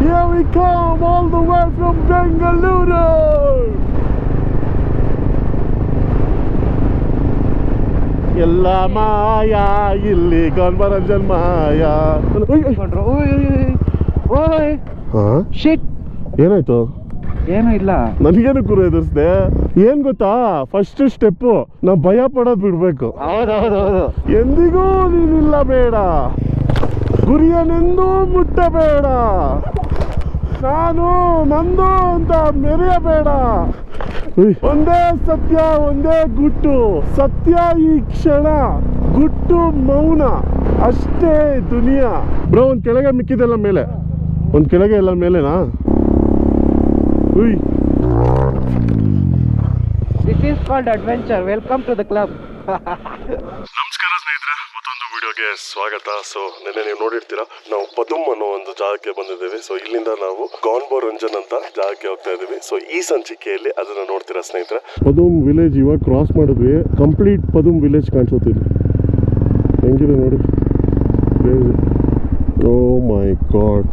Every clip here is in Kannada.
Here we come all the way from Bengaluru. ಎಲ್ಲ ಮಾಯಾ ಇಲ್ಲಿ ಗಾನ್ಬರಂಜನ್ ಮಾಯಾ. ಶಿಟ್, ಏನಾಯ್ತು? ಏನೂ ಇಲ್ಲ. ನನಗೇನು ಗುರು ಎದುರಿಸ್ದೆ. ಏನ್ ಗೊತ್ತಾ, ಫಸ್ಟ್ ಸ್ಟೆಪ್ ನಾವು ಭಯ ಪಡೋದು ಬಿಡ್ಬೇಕು. ಹೌದೌದೌದು. ಎಂದಿಗೂ ನೀನಿಲ್ಲ ಬೇಡ, ಗುರಿಯನೆಂದೂ ಮುಟ್ಟಬೇಡ, ನಾನು ನಂದು ಅಂತ ಮೆರೆಯಬೇಡ. ಒಂದೇ ಸತ್ಯ, ಒಂದೇ ಗುಟ್ಟು. ಸತ್ಯ ಈ ಕ್ಷಣ, ಗುಟ್ಟು ಮೌನ. ಅಷ್ಟೇ ದುನಿಯಾ. ಬ್ರೋ, ಒಂದ್ ಕೆಳಗೆ ಮಿಕ್ಕಿದೆಲ್ಲ ಮೇಲೆ, ಒಂದ್ ಕೆಳಗೆ ಎಲ್ಲ ಮೇಲೆನಾ? This is called adventure. Welcome to the club. ನಮಸ್ಕಾರ ಸ್ನೇಹಿತರೆ, ಮತ್ತೊಂದು ವಿಡಿಯೋಗೆ ಸ್ವಾಗತ. ಸೊ ನೆನ್ನೆ ನೀವು ನೋಡಿರ್ತೀರಾ, ನಾವು ಪದುಮ್ ಅನ್ನೋ ಒಂದು ಜಾಗಕ್ಕೆ ಬಂದಿದ್ದೀವಿ. ಸೊ ಇಲ್ಲಿಂದ ನಾವು ಗಾನ್ಬರಂಜನ್ ಅಂತ ಜಾಗಕ್ಕೆ ಹೋಗ್ತಾ ಇದೀವಿ. ಸೊ ಈ ಸಂಚಿಕೆಯಲ್ಲಿ ಅದನ್ನ ನೋಡ್ತೀರಾ ಸ್ನೇಹಿತರೆ. ಪದುಮ್ ವಿಲೇಜ್ ಇವಾಗ ಕ್ರಾಸ್ ಮಾಡಿದ್ವಿ. ಕಂಪ್ಲೀಟ್ ಪದುಮ್ ವಿಲೇಜ್ ಕಾಣಿಸುತ್ತಿದೆ. ಹೆಂಗಿದೆ ನೋಡಿ. ಓ ಮೈ ಗಾಡ್.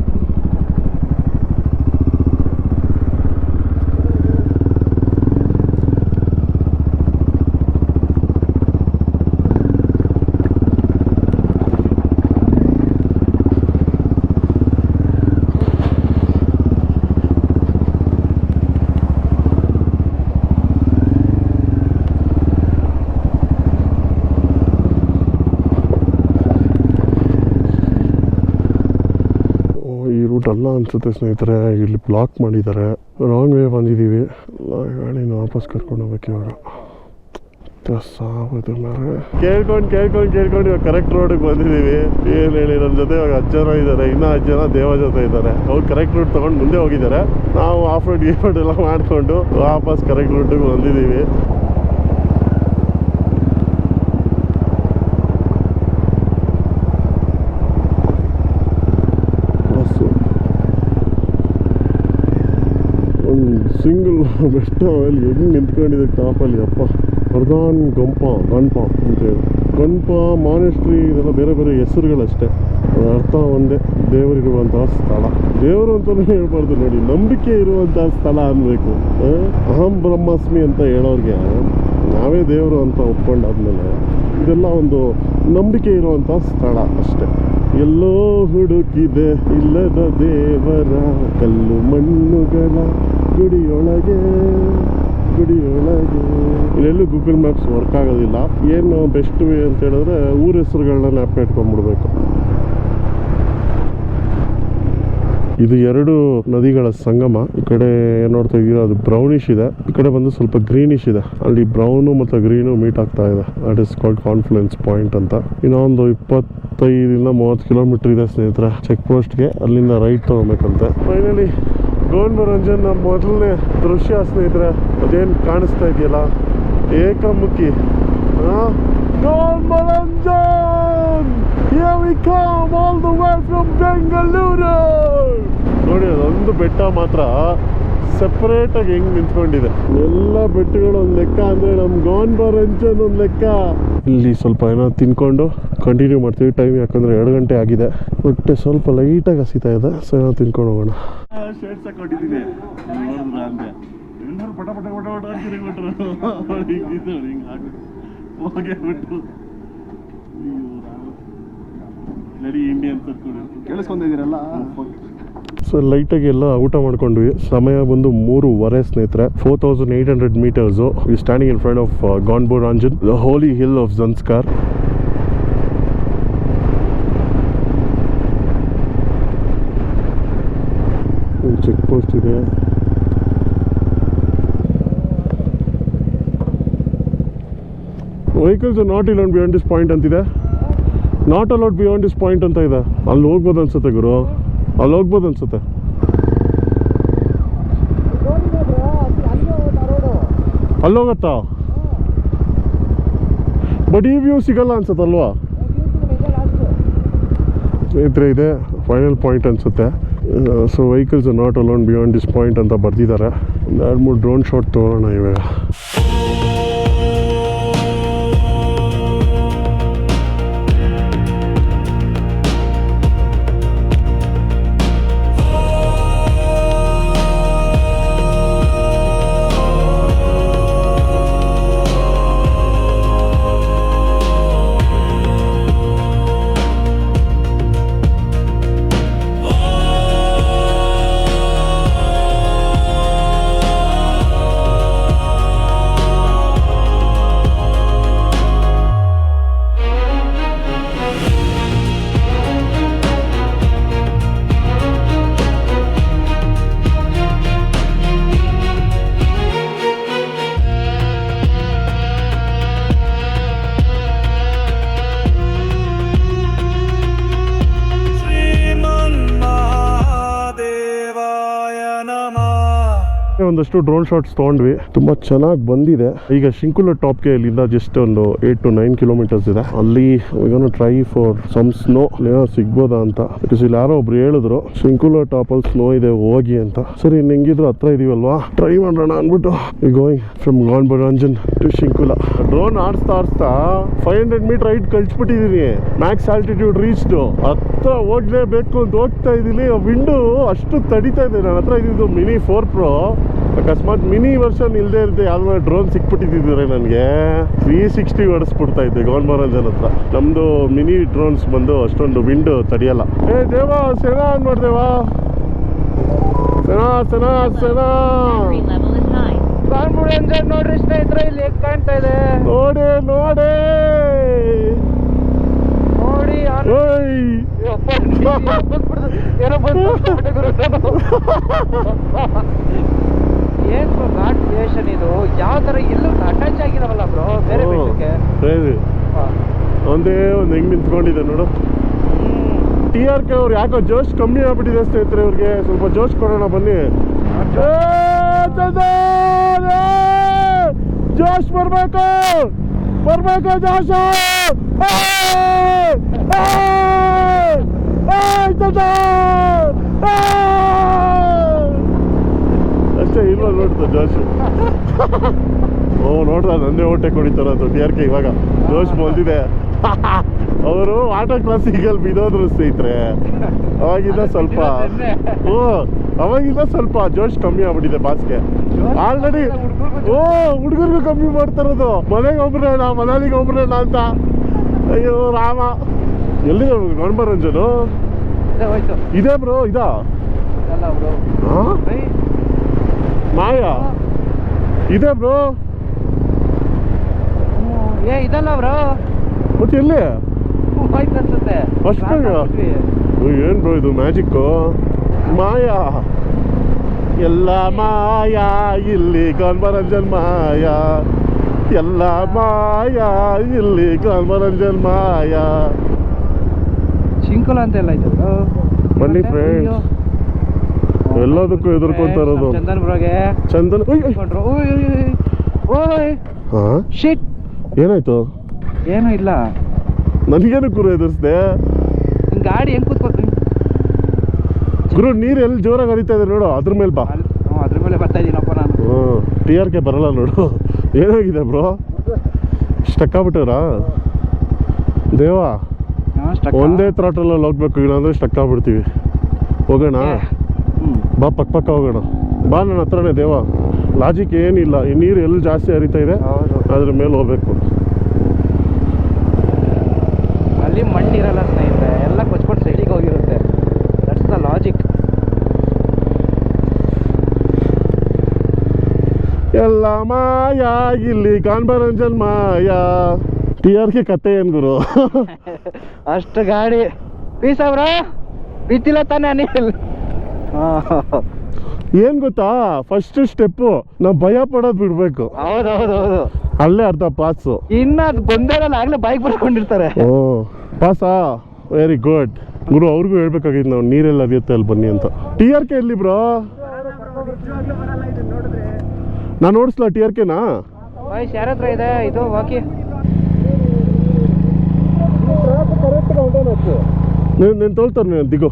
ಅಲ್ಲ ಅನ್ಸುತ್ತೆ ಸ್ನೇಹಿತರೆ, ಇಲ್ಲಿ ಬ್ಲಾಕ್ ಮಾಡಿದ್ದಾರೆ. ರಾಂಗ್ ವೇ ಬಂದಿದ್ದೀವಿ. ಗಾಡಿನ ವಾಪಸ್ ಕರ್ಕೊಂಡು ಹೋಗ್ಬೇಕು ಇವಾಗ. ಸಾವದು ಮರ ಕೇಳ್ಕೊಂಡು ಇವಾಗ ಕರೆಕ್ಟ್ ರೋಡಿಗೆ ಬಂದಿದ್ದೀವಿ. ಏನು ಹೇಳಿ, ನಮ್ಮ ಜೊತೆ ಇವಾಗ 10 ಜನ ಇದ್ದಾರೆ, ಇನ್ನೂ 10 ಜನ ದೇವ ಜೊತೆ ಇದ್ದಾರೆ. ಅವ್ರು ಕರೆಕ್ಟ್ ರೂಟ್ ತೊಗೊಂಡು ಮುಂದೆ ಹೋಗಿದ್ದಾರೆ. ನಾವು ಆಫ್ ರೋಡ್ ಎಲ್ಲ ಮಾಡಿಕೊಂಡು ವಾಪಸ್ ಕರೆಕ್ಟ್ ರೂಟಿಗೆ ಬಂದಿದ್ದೀವಿ. ಸಿಂಗಲ್ ಬೆಟ್ಟ ಅಲ್ಲಿ ಹೆಂಗೆ ನಿಂತ್ಕೊಂಡಿದೆ ಟಾಪಲ್ಲಿ. ಅಪ್ಪ, ಪ್ರಧಾನ್ ಗಣಪ ಅಂತೇಳಿ ಗಣಪ ಮಾನೆಸ್ಟ್ರಿ, ಇದೆಲ್ಲ ಬೇರೆ ಬೇರೆ ಹೆಸರುಗಳಷ್ಟೇ. ಅದರ ಅರ್ಥ ಒಂದೇ, ದೇವರಿರುವಂತಹ ಸ್ಥಳ. ದೇವರು ಅಂತಲೂ ಹೇಳ್ಬಾರ್ದು ನೋಡಿ, ನಂಬಿಕೆ ಇರುವಂತಹ ಸ್ಥಳ ಅನ್ಬೇಕು. ಅಹಂ ಬ್ರಹ್ಮಾಸ್ಮಿ ಅಂತ ಹೇಳೋರಿಗೆ ನಾವೇ ದೇವರು ಅಂತ ಒಪ್ಕೊಂಡಾದ್ಮೇಲೆ ಇದೆಲ್ಲ ಒಂದು ನಂಬಿಕೆ ಇರುವಂತಹ ಸ್ಥಳ ಅಷ್ಟೇ. ಎಲ್ಲೋ ಹುಡುಕಿದೆ ಇಲ್ಲದ ದೇವರ ಕಲ್ಲು ಮಣ್ಣುಗಳ ಗುಡಿಯೊಳಗೆ. ಇಲ್ಲೆಲ್ಲೂ ಗೂಗಲ್ ಮ್ಯಾಪ್ಸ್ ವರ್ಕ್ ಆಗೋದಿಲ್ಲ. ಏನು ಬೆಸ್ಟ್ ವೇ ಅಂತ ಹೇಳಿದ್ರೆ ಊರ ಹೆಸರುಗಳನ್ನ ನ್ಯಾಪ್ ಇಟ್ಕೊಂಡ್ಬಿಡ್ಬೇಕು. ಇದು 2 ನದಿಗಳ ಸಂಗಮ. ಈ ಕಡೆ ನೋಡ್ತಾ ಇದ್ದೀರಾ, ಅದು ಬ್ರೌನಿಶ್ ಇದೆ. ಈ ಕಡೆ ಬಂದು ಸ್ವಲ್ಪ ಗ್ರೀನಿಶ್ ಇದೆ. ಅಲ್ಲಿ ಬ್ರೌನು ಮತ್ತು ಗ್ರೀನು ಮೀಟ್ ಆಗ್ತಾ ಇದೆ. That is called confluence point ಅಂತ. ಇನ್ನೊಂದು 25-30 ಕಿಲೋಮೀಟರ್ ಇದೆ ಸ್ನೇಹಿತರೆ ಚೆಕ್ ಪೋಸ್ಟ್ಗೆ. ಅಲ್ಲಿಂದ ರೈಟ್ ತಗೋಬೇಕಂತೆ. ಫೈನಲಿ ಗಾನ್ಬರಂಜನ್ ಮೊದಲನೇ ದೃಶ್ಯ ಸ್ನೇಹಿತರೆ. ಅದೇನು ಕಾಣಿಸ್ತಾ ಇದೆಯಲ್ಲ, ಏಕಮುಖಿ ಗಾನ್ಬರಂಜನ್. Here we come all the way from Bengaluru. ನೋಡಿ, ಅದೊಂದು ಬೆಟ್ಟ ಮಾತ್ರ ಸೆಪರೇಟಾಗಿ ಹೆಂಗೆ ನಿಂತ್ಕೊಂಡಿದೆ. ಎಲ್ಲ ಬೆಟ್ಟಗಳು ಒಂದು ಲೆಕ್ಕ ಅಂದರೆ ನಮ್ಮ ಗಾನ್ಬರಂಜನ್ ಒಂದು ಲೆಕ್ಕ. ಇಲ್ಲಿ ಸ್ವಲ್ಪ ಏನೋ ತಿನ್ಕೊಂಡು ಕಂಟಿನ್ಯೂ ಮಾಡ್ತೀವಿ. ಟೈಮ್ ಯಾಕಂದರೆ 2 ಗಂಟೆ ಆಗಿದೆ. ಹೊಟ್ಟೆ ಸ್ವಲ್ಪ ಲೈಟಾಗಿ ಹಸಿತಾ ಇದೆ. ಸೊ ಏನೋ ತಿನ್ಕೊಂಡು ಹೋಗೋಣ. ಶರ್ಟ್ಸ್ ಹಾಕೊಂಡಿದ್ದೀನಿ, ಪಟ ಪಟ ಪಟ ಪಟ ಹೋಗ್ಬಿಟ್ಟು ನಡಿ ಇಂಡಿಯನ್ ಕೇಳಿಸ್ಕೊಂಡಿದ್ದೀರಲ್ಲ. ಸೊ ಲೈಟಾಗಿ ಎಲ್ಲ ಊಟ ಮಾಡ್ಕೊಂಡ್ವಿ. ಸಮಯ ಬಂದು 3:15 ಸ್ನೇಹಿತರೆ. 4800 meters. We standing in front of Gumburanjon, the holy hill of Zanskar. Check post ಇದೆ. Vehicles not allowed beyond this point ಅಂತಿದೆ. Not allowed beyond this point ಅಂತ ಇದೆ. ಅಲ್ಲಿ ಹೋಗ್ಬೋದು ಅನ್ಸುತ್ತೆ ಗುರು, ಅಲ್ಲಿ ಹೋಗ್ಬೋದು ಅನ್ಸುತ್ತೆ. ಅಲ್ಲೋಗತ್ತಾ? ಬಟ್ ಈ ವ್ಯೂ ಸಿಗಲ್ಲ ಅನ್ಸುತ್ತಲ್ವಾ ಸ್ನೇಹಿತರೆ. ಇದೆ ಫೈನಲ್ ಪಾಯಿಂಟ್ ಅನ್ಸುತ್ತೆ. So vehicles not allowed beyond this point ಅಂತ ಬರ್ದಿದ್ದಾರೆ. 2-3 ಡ್ರೋನ್ ಶಾಟ್ ತೊಗೊಳ್ಳೋಣ ಇವಾಗ. ಒಂದಷ್ಟು ಡ್ರೋನ್ ಶಾಟ್ಸ್ ತೊಗೊಂಡ್ವಿ, ತುಂಬಾ ಚೆನ್ನಾಗಿ ಬಂದಿದೆ. ಈಗ ಶಿಂಕುಲ ಟಾಪ್ಗೆ ಇಲ್ಲಿಂದ ಜಸ್ಟ್ ಒಂದು 8 to 9 ಕಿಲೋಮೀಟರ್ಸ್ ಇದೆ. ಅಲ್ಲಿ ಟ್ರೈ ಫಾರ್ ಸಮ್ ಸ್ನೋ ಸಿಗ್ಬೋದಾ ಅಂತ. ಬಿಕಾಸ್ ಇಲ್ಲಿ ಯಾರೋ ಒಬ್ರು ಹೇಳಿದ್ರು ಶಿಂಕುಲ ಟಾಪ್ ಅಲ್ಲಿ ಸ್ನೋ ಇದೆ ಹೋಗಿ ಅಂತ. ಸರಿ ಹೆಂಗಿದ್ರು ಹತ್ರ ಇದೀವಲ್ವಾ, ಟ್ರೈ ಮಾಡೋಣ ಅನ್ಬಿಟ್ಟು going from Gumburanjon to Shinkula. Drone ಆಡ್ಸ್ತಾ 500 ಮೀಟರ್ ಹೈಟ್ ಕಳ್ಸ್ಬಿಟ್ಟಿದೀನಿ. Max altitude reached. ಹತ್ರ ಹೋಗ್ಲೇಬೇಕು ಅಂತ ಹೋಗ್ತಾ ಇದೀನಿ. ವಿಂಡು ಅಷ್ಟು ತಡಿತಾ ಇದೆ. ನನ್ನ ಹತ್ರ ಇದ್ದಿದ್ದು ಮಿನಿ 4 Pro. ಅಕಸ್ಮಾತ್ ಮಿನಿ ವರ್ಷನ್ ಇಲ್ಲದೆ ಇರುತ್ತೆ ಯಾವ್ದಾರ ಡ್ರೋನ್ ಸಿಕ್ಬಿಟ್ಟಿದ್ರೆ ನನಗೆ 360 ಹೊಡಿಸ್ಬಿಡ್ತಾ ಇದ್ದೆ ಗಾನ್ಬರಂಜನ್ ಹತ್ರ. ನಮ್ದು ಮಿನಿ ಡ್ರೋನ್ಸ್ ಬಂದು ಅಷ್ಟೊಂದು ವಿಂಡ್ ತಡಿಯಲ್ಲ. ಏ ದೇವಾ ಸೆನಾ ಅನ್ ಮಾಡ್ದೇವಾ, ಸೆನಾ ಸೆನಾ ಸೆನಾ ಗಾನ್ಬರಂಜನ್ ನೋಡ್ರಿ ಸ್ನೇಹಿತರೆ, ಇಲ್ಲಿ ಹೇಗ್ ಕಾಣ್ತಾ ಇದೆ ನೋಡಿ ನೋಡಿ ನೋಡಿ. ಏನ್ ಬ್ರೋ ಘಾಟ್ ಕ್ರಿಯೇಷನ್ ಇದು, ಯಾವ ತರ ಎಲ್ಲೂ ಅಟ್ಯಾಚ್ ಆಗಿದಾವಲ್ಲ ಬ್ರೋ ಬೇರೆ ಬೆಟ್ಟಕ್ಕೆ. ಒಂದೇ ಒಂದು ಹೆಂಗ್ ನಿಂತ್ಕೊಂಡಿದೆ ನೋಡು. TRK ಅವ್ರು ಯಾಕೋ ಜೋಶ್ ಕಮ್ಮಿ ಆಗ್ಬಿಟ್ಟಿದೆ ಸ್ನೇಹಿತರೆ. ಅವ್ರಿಗೆ ಸ್ವಲ್ಪ ಜೋಶ್ ಕೊಡೋಣ ಬನ್ನಿ. ಜೋಶ್ ಬರ್ಬೇಕು ಬರ್ಬೇಕು ಜೋಶ್. ಅಷ್ಟೇ ಇಲ್ವಾ ನೋಡ್ತಾ ಜೋಶ್. ನೋಡ್ದ ನಂದೇ ಹೊಟ್ಟೆ ಕುಡಿತಾರದು TRK ಇವಾಗ ಜೋಶ್ ಬಂದಿದೆ. ಅವರು ವಾಟರ್ ಕ್ಲಾಸಿಕಲ್ಲಿ ಬಿದ್ದೋದ್ರು ಸ್ನೇಹಿತರೆ. ಅವಾಗಿಂದ ಸ್ವಲ್ಪ ಅವಾಗಿಂದ ಸ್ವಲ್ಪ ಜೋಶ್ ಕಮ್ಮಿ ಆಗ್ಬಿಟ್ಟಿದೆ ಬಾಸ್ಗೆ. ಆಲ್ರೆಡಿ ಹುಡುಗರಿಗೂ ಕಮ್ಮಿ ಮಾಡ್ತಾರದು. ಮನೆಗೆ ಒಬ್ರೇಣ ಮನಾಲಿಗೆ ಒಬ್ರೇಣ ಅಂತ. ಅಯ್ಯೋ ರಾಮ. ಎಲ್ಲಿದೆ ಗಾನ್ಬರಂಜನು? ಇದೆ ಬ್ರೋ. ಇದಾ ಮಾಯಾ ಇದೆ ಬ್ರೋ. ಇದಲ್ಲ ಬ್ರೋ. ಮತ್ತೆ ಎಲ್ಲಿ ಅನ್ಸುತ್ತೆ ಅಷ್ಟಾಗ? ಏನ್ ಬ್ರೋ ಇದು ಮ್ಯಾಜಿಕ್ಕು? ಮಾಯಾ ಎಲ್ಲ ಮಾಯಾ ಇಲ್ಲಿ ಗಾನ್ಬರಂಜನ್ ಮಾಯಾ. ಎಲ್ಲ ಮಾಯಾ ಇಲ್ಲಿ ಗಾನ್ಬರಂಜನ್ ಮಾಯಾ. ಶಿಂಕುಲ ಅಂತ ಎಲ್ಲ ಇದು ಬನ್ನಿ ಫ್ರೆಂಡ್ಸ್, ಎಲ್ಲದಕ್ಕೂ ಎದುರ್ಕೊಂತ ಇರೋದು ಚಂದನ್ ಬ್ರೋಗೆ. ಚಂದನ್ ಶಿಟ್. ಏನಾಯ್ತು? ಏನು ಇಲ್ಲ, ನನಗೇನು ಗುರು ಎದುರಿಸ್ದೆ. ಗಾಡಿ ಹೆಂಗ್ ಕೂತ್ಕೋತೀನಿ ಗುರು. ನೀರು ಎಲ್ಲಿ ಜೋರಾಗಿ ಹರಿತಾ ಇದೆ ನೋಡು, ಅದ್ರ ಮೇಲೆ ಬಾ. ಅದ್ರ ಮೇಲೆ ಬರ್ತಾ ಇದೀನಪ್ಪ ನಾನು. TRK ಬರಲ್ಲ ನೋಡು. ಏನಾಗಿದೆ ಬ್ರೋ? ಸ್ಟಕ್ ಆಗ್ಬಿಟ್ಟವ್ರಾ ದೇವಾ? ಒಂದೇ ಥ್ರಾಟಲ್ಲಿ ಹೋಗ್ಬೇಕು, ಇಲ್ಲಾಂದ್ರೆ ಸ್ಟಕ್ ಆಗ್ಬಿಡ್ತೀವಿ. ಹೋಗೋಣ ಬಾ, ಪಕ್ಕ ಹೋಗೋಣ ಬಾ. ನನ್ನ ಹತ್ರನೇ ದೇವ. ಲಾಜಿಕ್ ಏನಿಲ್ಲ. ಈ ನೀರು ಎಲ್ಲಿ ಜಾಸ್ತಿ ಹರಿತಾ ಇದೆ ಅದ್ರ ಮೇಲೆ ಹೋಗ್ಬೇಕು. ಅಲ್ಲಿ ಮಣ್ಣಿರಲ್ಲ ಸ್ನೇಹಿತರೆ, ಎಲ್ಲ ಕೊಚ್ಕೊಂಡು ಸೈಡಿಗೆ ಹೋಗಿರುತ್ತೆ. That's the logic. ಎಲ್ಲ ಮಾಯಾ ಇಲ್ಲಿ ಗಾನ್ಬರಂಜನ್ ಮಾಯಾ. TRK ಕತೆ ಏನ್ ಗುರು? ಅಷ್ಟು ಗಾಡಿ ಪೀಸ್ ಅವ್ರ ಬಿತ್ತಿಲ್ಲ ತಾನೆ ಅನಿಲ್. ಏನ್ ಗೊತ್ತಾ, ಫಸ್ಟ್ ಸ್ಟೆಪ್ಪು ನಾವು ಭಯ ಪಡೋದು ಬಿಡ್ಬೇಕು. ಹೌದೌದೌದು, ಅಲ್ಲೇ ಅರ್ಧ ಪಾಸು. ಇನ್ನ ಅದು ಬಂದೇರಲ್ಲ, ಆಗ್ಲೇ ಬೈಕ್ ಬರ್ಕೊಂಡಿರ್ತಾರೆ. ಪಾಸಾ? ವೆರಿ ಗುಡ್ ಗುರು. ಅವ್ರಿಗೂ ಹೇಳ್ಬೇಕಾಗಿತ್ತು ನಾವು ನೀರೆಲ್ಲ ಹರಿಯುತ್ತೆ ಅಲ್ಲಿ ಬನ್ನಿ ಅಂತ. TRK ಎಲ್ಲಿ ಬ್ರೋ? ನಾನು ಓಡಿಸ್ಲಾ TRKನಾ? ಬಾಯ್ಸ್ ಯಾರ ಹತ್ರ ಇದೆ ಇದು ವಾಕಿ? ನೀನು ತೋಳ್ತಾರೆ ನೀನು ದಿಗೋ.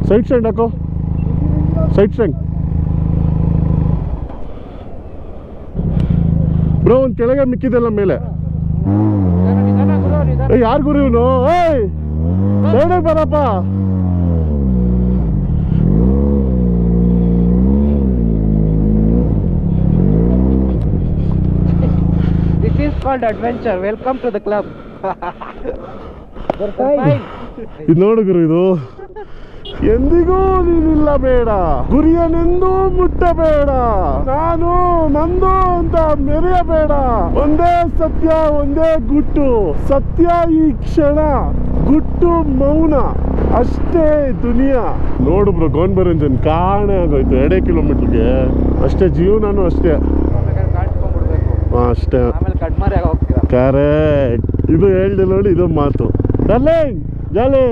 ಸೈಡ್ ಸ್ಟ್ಯಾಂಡ್ ಹಾಕೋ, ಸೈಡ್ ಸ್ಟ್ಯಾಂಡ್ ಬ್ರೋ. ಒಂದು ಕೆಳಗೆ ಮಿಕ್ಕಿದೆಲ್ಲ ಮೇಲೆ. ಯಾರು ಗುರು ಇವನು? ಸೈಡಿಗೆ ಬರಪ್ಪ. This is called adventure. Welcome to the club. ಇದು ನೋಡು ಗುರು, ಇದು ಎಂದಿಗೂ ನೀನಿಲ್ಲ ಬೇಡ, ಗುರಿಯನೆಂದೂ ಮುಟ್ಟಬೇಡ, ನಾನು ನಂದು ಅಂತ ಮೆರೆಯಬೇಡ. ಒಂದೇ ಸತ್ಯ, ಒಂದೇ ಗುಟ್ಟು. ಸತ್ಯ ಈ ಕ್ಷಣ, ಗುಟ್ಟು ಮೌನ. ಅಷ್ಟೇ ದುನಿಯಾ. ನೋಡು ಬ್ರೋ, ಗಾನ್ಬರಂಜನ್ ಕಾಣೆ ಆಗೋಯ್ತು 2 ಕಿಲೋಮೀಟರ್ಗೆ. ಅಷ್ಟೇ ಜೀವನನೂ ಅಷ್ಟೇ. ಅಷ್ಟೇ ಕರೆಕ್ಟ್. ಇದು ಹೇಳ್ದೆ ನೋಡಿ, ಇದು ಮಾತು. ಡಾರ್ಲಿಂಗ್ ಜಾಲಿ.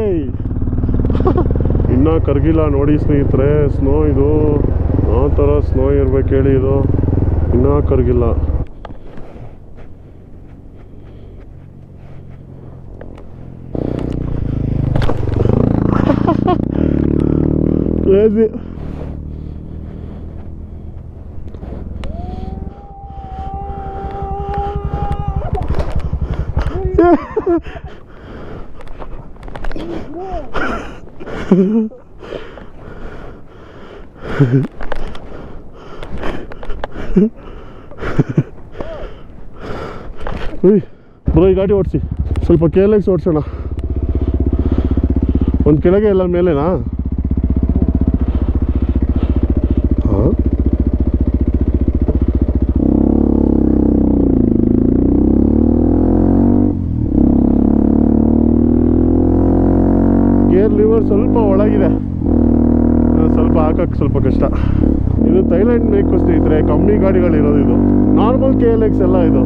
ಇನ್ನೂ ಕರಗಿಲ್ಲ ನೋಡಿ ಸ್ನೇಹಿತರೆ. ಸ್ನೋ ಇದು ಯಾವ ಥರ ಸ್ನೋ ಇರ್ಬೇಕು ಹೇಳಿ, ಇದು ಇನ್ನೂ ಕರಗಿಲ್ಲ. ಕ್ರೇಜಿ. ಬ್ರೋ ಈ ಗಾಡಿ ಓಡಿಸಿ, ಸ್ವಲ್ಪ ಕೇರ್ಲೆಸ್ ಓಡಿಸೋಣ. ಒಂದು ಕೆಳಗೆ ಎಲ್ಲ ಮೇಲೆನಾ? ಹಾಂ, ಗೇರ್ ಲಿವರ್ ಸ್ವಲ್ಪ ಒಳಗಿದೆ, ಸ್ವಲ್ಪ ಹಾಕಕ್ಕೆ ಸ್ವಲ್ಪ ಕಷ್ಟ. ಇದು ಥೈಲ್ಯಾಂಡ್ ಮೇಕ್ ಸ್ನೇಹಿತರೆ, ಕಮ್ಮಿ ಗಾಡಿಗಳಿರೋದು ಇದು. ನಾರ್ಮಲ್ KLX ಎಲ್ಲ ಇದು.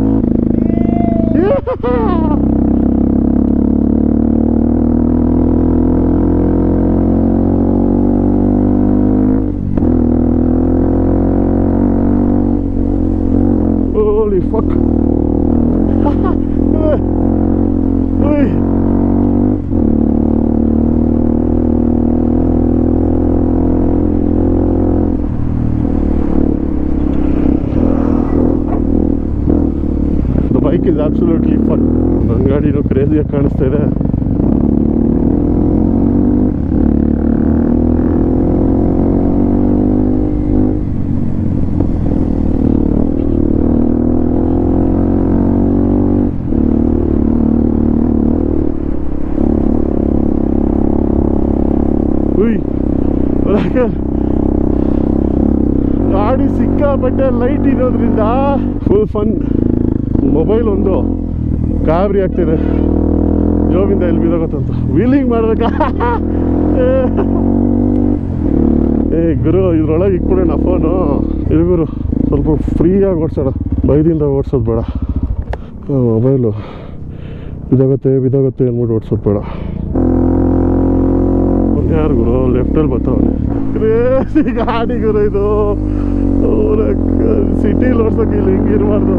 Holy fuck. The bike is absolutely fun. ನನ್ನ ಗಾಡಿನೂ ಕ್ರೇಜಿಯಾಗಿ ಕಾಣಿಸ್ತಾ ಇದೆ. ಗಾಡಿ ಸಿಕ್ಕಾಪಟ್ಟೆ ಲೈಟ್ ಇರೋದ್ರಿಂದ ಫುಲ್ ಫನ್. ಮೊಬೈಲ್ ಒಂದು ಗಾಬರಿ ಆಗ್ತಿದೆ, ಜೋಬಿಂದ ಎಲ್ಲಿ ಬಿದೋಗತ್ತಂತ. ವೀಲಿಂಗ್ ಮಾಡ್ಬೇಕಾ? ಗುರು ಇದ್ರೊಳಗೆ ಇಟ್ಬಿಡೋಣ ಫೋನು. ಇದು ಗುರು ಸ್ವಲ್ಪ ಫ್ರೀಯಾಗಿ ಓಡಿಸೋಣ, ಬೈದಿಂದ ಓಡಿಸೋದು ಬೇಡ. ಮೊಬೈಲು ಬಿದೋಗುತ್ತೆ ಅಂದ್ಬಿಟ್ಟು ಓಡಿಸೋದು ಬೇಡ. ಯಾರು ಗುರು ಲೆಫ್ಟಲ್ಲಿ ಬರ್ತಾವನೆ? ಕ್ರೇಜಿ ಗಾಡಿ ಗುರು ಇದು. ಸಿಟಿಲಿ ಓಡ್ಸೋಕೆ ಇಲ್ಲಿ ಹಿಂಗಿರ್ಬಾರ್ದು.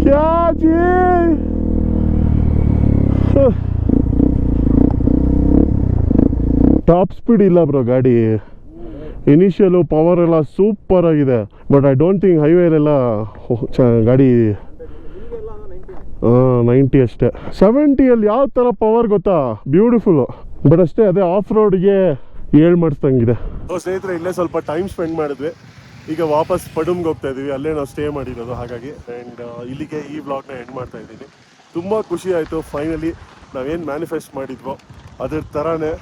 क्या चीज! ಟಾಪ್ ಸ್ಪೀಡ್ ಇಲ್ಲ ಬ್ರೋ ಗಾಡಿ. ಇನಿಷಿಯಲು ಪವರ್ ಎಲ್ಲ ಸೂಪರ್ ಆಗಿದೆ. ಬಟ್ ಐ ಡೋಂಟ್ ಥಿಂಕ್ ಹೈವೇಲೆಲ್ಲ ಗಾಡಿ 90 ಅಷ್ಟೇ. 70ಅಲ್ಲಿ ಯಾವ ಥರ ಪವರ್ ಗೊತ್ತಾ, ಬ್ಯೂಟಿಫುಲ್ಲು. ಬಟ್ ಅಷ್ಟೇ, ಅದೇ ಆಫ್ ರೋಡ್ಗೆ ಏಳು ಮಾಡಿಸ್ದಂಗಿದೆ. ಸ್ನೇಹಿತರೆ ಇಲ್ಲೇ ಸ್ವಲ್ಪ ಟೈಮ್ ಸ್ಪೆಂಡ್ ಮಾಡಿದ್ವಿ. ಈಗ ವಾಪಸ್ ಪಡುಮ್ಗೆ ಹೋಗ್ತಾ ಇದ್ದೀವಿ, ಅಲ್ಲೇ ನಾವು ಸ್ಟೇ ಮಾಡಿರೋದು. ಹಾಗಾಗಿ ಆ್ಯಂಡ್ ಇಲ್ಲಿಗೆ ಈ ವ್ಲಾಗ್ನ ಎಂಡ್ ಮಾಡ್ತಾ ಇದ್ದೀನಿ. ತುಂಬ ಖುಷಿ ಆಯಿತು. ಫೈನಲಿ ನಾವೇನು ಮ್ಯಾನಿಫೆಸ್ಟ್ ಮಾಡಿದ್ವೋ ಅದ್ರ ಥರನೇ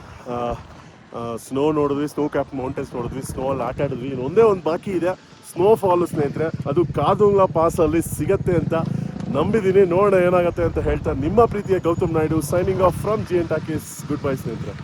ಸ್ನೋ ನೋಡಿದ್ವಿ, ಸ್ನೋ ಕ್ಯಾಪ್ ಮೌಂಟೇನ್ಸ್ ನೋಡಿದ್ವಿ, ಸ್ನೋಲ್ಲಿ ಆಟ ಆಡಿದ್ವಿ. ಇನ್ನು ಒಂದೇ ಒಂದು ಬಾಕಿ ಇದೆ, ಸ್ನೋ ಫಾಲು ಸ್ನೇಹಿತರೆ. ಅದು ಕಾದುಂಗ್ಲಾ ಪಾಸಲ್ಲಿ ಸಿಗತ್ತೆ ಅಂತ ನಂಬಿದ್ದೀನಿ. ನೋಡೋಣ ಏನಾಗುತ್ತೆ ಅಂತ ಹೇಳ್ತಾ, ನಿಮ್ಮ ಪ್ರೀತಿಯ Gautam Naidu signing off from GN Talkies. Good bye ಸ್ನೇಹಿತರೆ.